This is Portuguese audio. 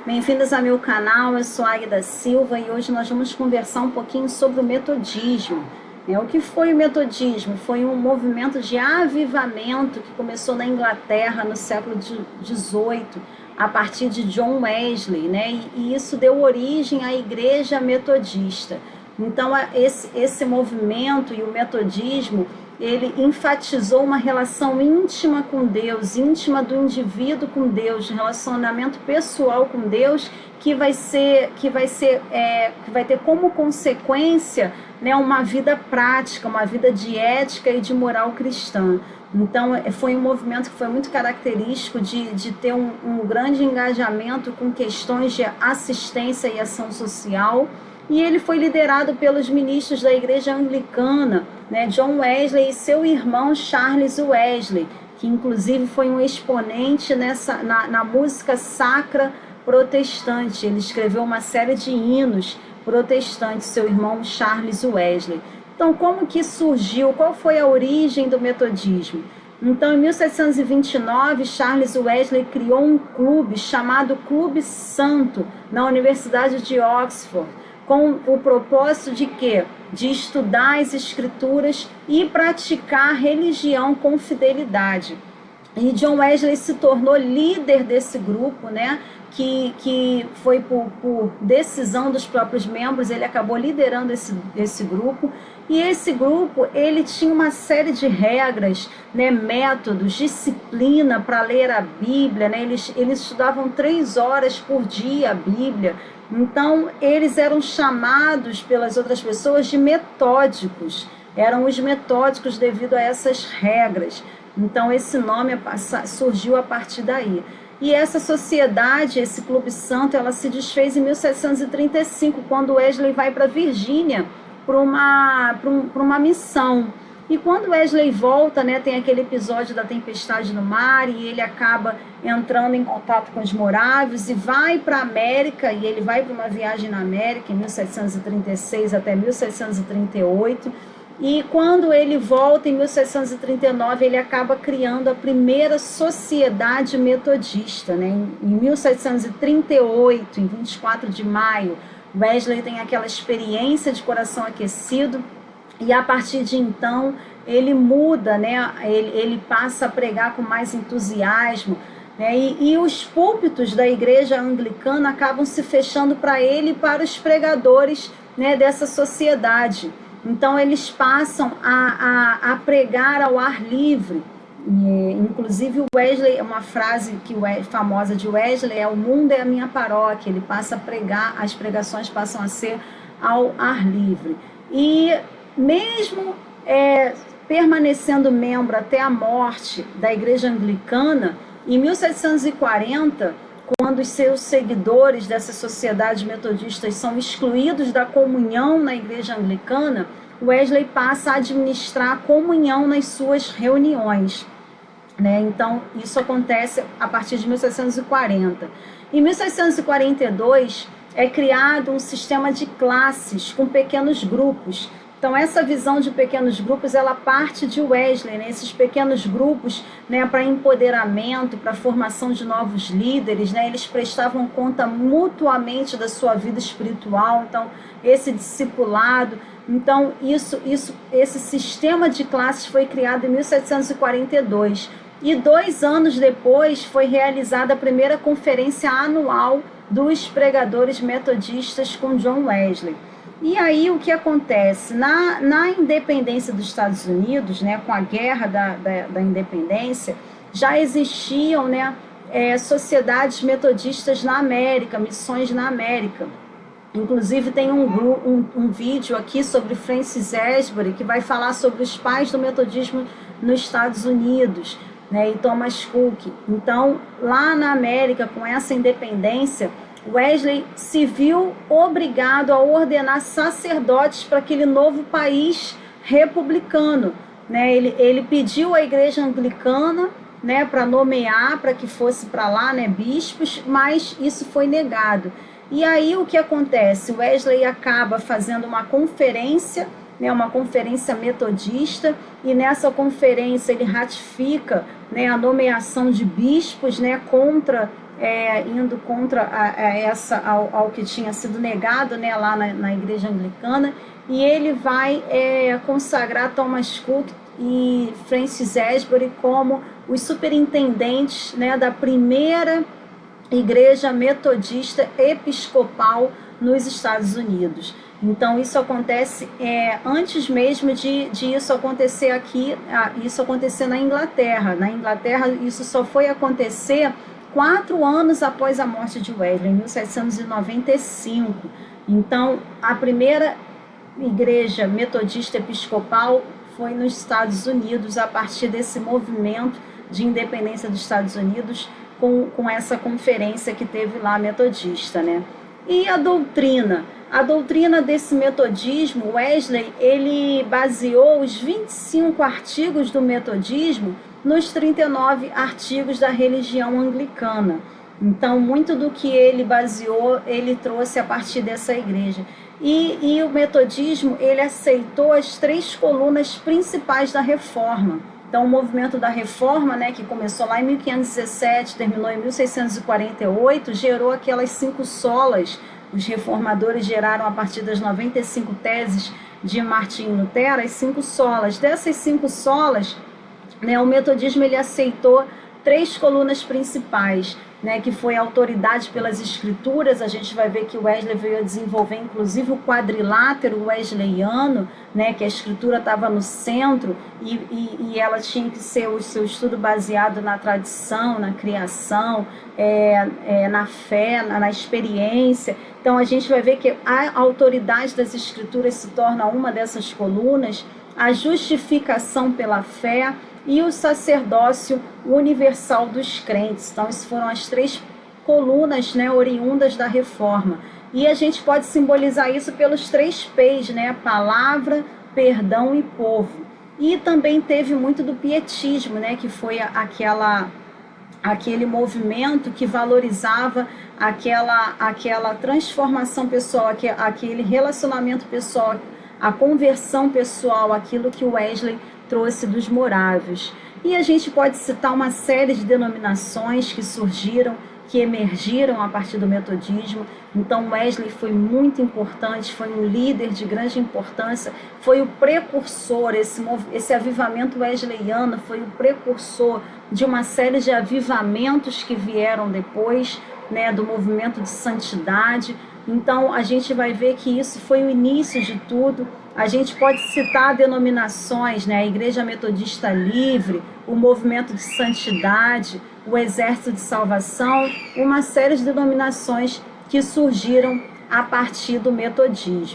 Bem-vindos ao meu canal, eu sou Águida Silva e hoje nós vamos conversar um pouquinho sobre o metodismo. O que foi o metodismo? Foi um movimento de avivamento que começou na Inglaterra no século XVIII, a partir de John Wesley, e isso deu origem à Igreja Metodista. Então, esse movimento e o metodismo, ele enfatizou uma relação íntima com Deus, íntima do indivíduo com Deus, relacionamento pessoal com Deus, que vai ter como consequência, uma vida prática, uma vida de ética e de moral cristã. Então, foi um movimento que foi muito característico de ter um grande engajamento com questões de assistência e ação social. E ele foi liderado pelos ministros da Igreja Anglicana, John Wesley e seu irmão Charles Wesley, que inclusive foi um exponente na música sacra protestante. Ele escreveu uma série de hinos protestantes, seu irmão Charles Wesley. Então, como que surgiu? Qual foi a origem do metodismo? Então, em 1729, Charles Wesley criou um clube chamado Clube Santo, na Universidade de Oxford, com o propósito de quê? De estudar as escrituras e praticar religião com fidelidade. E John Wesley se tornou líder desse grupo, que foi por decisão dos próprios membros, ele acabou liderando esse grupo. E esse grupo, ele tinha uma série de regras, métodos, disciplina para ler a Bíblia, eles estudavam 3 horas por dia a Bíblia. Então, eles eram chamados pelas outras pessoas de metódicos, eram os metódicos devido a essas regras. Então, esse nome surgiu a partir daí. E essa sociedade, esse Clube Santo, ela se desfez em 1735, quando Wesley vai para Virgínia para uma missão. E quando Wesley volta, tem aquele episódio da tempestade no mar, e ele acaba entrando em contato com os morávios e vai para a América, e ele vai para uma viagem na América em 1736 até 1738. E quando ele volta em 1739, ele acaba criando a primeira sociedade metodista. Em 1738, em 24 de maio, Wesley tem aquela experiência de coração aquecido, e a partir de então ele muda, ele passa a pregar com mais entusiasmo, e os púlpitos da igreja anglicana acabam se fechando para ele e para os pregadores, dessa sociedade. Então eles passam a pregar ao ar livre. Inclusive o Wesley, uma frase famosa de Wesley é: o mundo é a minha paróquia. Ele passa a pregar, as pregações passam a ser ao ar livre. E mesmo permanecendo membro até a morte da igreja anglicana, em 1740, quando os seus seguidores dessas sociedades metodistas são excluídos da comunhão na igreja anglicana, Wesley passa a administrar a comunhão nas suas reuniões. Então, isso acontece a partir de 1740. Em 1742, é criado um sistema de classes com pequenos grupos. Então, essa visão de pequenos grupos, ela parte de Wesley, esses pequenos grupos, para empoderamento, para formação de novos líderes, eles prestavam conta mutuamente da sua vida espiritual. Então, esse discipulado, então, esse sistema de classes foi criado em 1742. E 2 anos depois foi realizada a primeira conferência anual dos pregadores metodistas com John Wesley. E aí o que acontece? Na independência dos Estados Unidos, com a guerra da independência, já existiam sociedades metodistas na América, missões na América. Inclusive tem um vídeo aqui sobre Francis Asbury, que vai falar sobre os pais do metodismo nos Estados Unidos, e Thomas Cook. Então, lá na América, com essa independência, Wesley se viu obrigado a ordenar sacerdotes para aquele novo país republicano. Ele pediu à igreja anglicana, para nomear, para que fosse para lá, bispos, mas isso foi negado. E aí o que acontece? Wesley acaba fazendo uma conferência, uma conferência metodista, e nessa conferência ele ratifica, a nomeação de bispos, contra indo contra ao que tinha sido negado, né, lá na igreja anglicana, e ele vai consagrar Thomas Cook e Francis Asbury como os superintendentes, né, da primeira igreja metodista episcopal nos Estados Unidos. Então isso acontece antes mesmo de isso acontecer aqui, isso acontecer na Inglaterra. Na Inglaterra isso só foi acontecer 4 anos após a morte de Wesley, em 1795. Então a primeira igreja metodista episcopal foi nos Estados Unidos, a partir desse movimento de independência dos Estados Unidos, com essa conferência que teve lá metodista, né? E a doutrina desse metodismo, Wesley, ele baseou os 25 artigos do metodismo nos 39 artigos da religião anglicana. Então, muito do que ele baseou, ele trouxe a partir dessa igreja. E o metodismo, ele aceitou as 3 colunas principais da reforma. Então, o movimento da reforma, né, que começou lá em 1517, terminou em 1648, gerou aquelas 5 solas. Os reformadores geraram, a partir das 95 teses de Martinho Lutero, as 5 solas. Dessas 5 solas, né, o metodismo ele aceitou 3 colunas principais, né, que foi a autoridade pelas escrituras. A gente vai ver que Wesley veio a desenvolver inclusive o quadrilátero wesleyano, né, que a escritura estava no centro e ela tinha que ser o seu estudo baseado na tradição, na criação, na fé, na experiência. Então a gente vai ver que a autoridade das escrituras se torna uma dessas colunas, a justificação pela fé e o sacerdócio universal dos crentes. Então, essas foram as 3 colunas, né, oriundas da reforma. E a gente pode simbolizar isso pelos 3 P's, né, palavra, perdão e povo. E também teve muito do pietismo, né, que foi aquele movimento que valorizava aquela transformação pessoal, aquele relacionamento pessoal, a conversão pessoal, aquilo que Wesley trouxe dos morávios. E a gente pode citar uma série de denominações que surgiram, que emergiram a partir do metodismo. Então Wesley foi muito importante, foi um líder de grande importância, foi o precursor, esse avivamento wesleyano foi o precursor de uma série de avivamentos que vieram depois, né, do movimento de santidade. Então a gente vai ver que isso foi o início de tudo. A gente pode citar denominações, né, a Igreja Metodista Livre, o Movimento de Santidade, o Exército de Salvação, uma série de denominações que surgiram a partir do metodismo.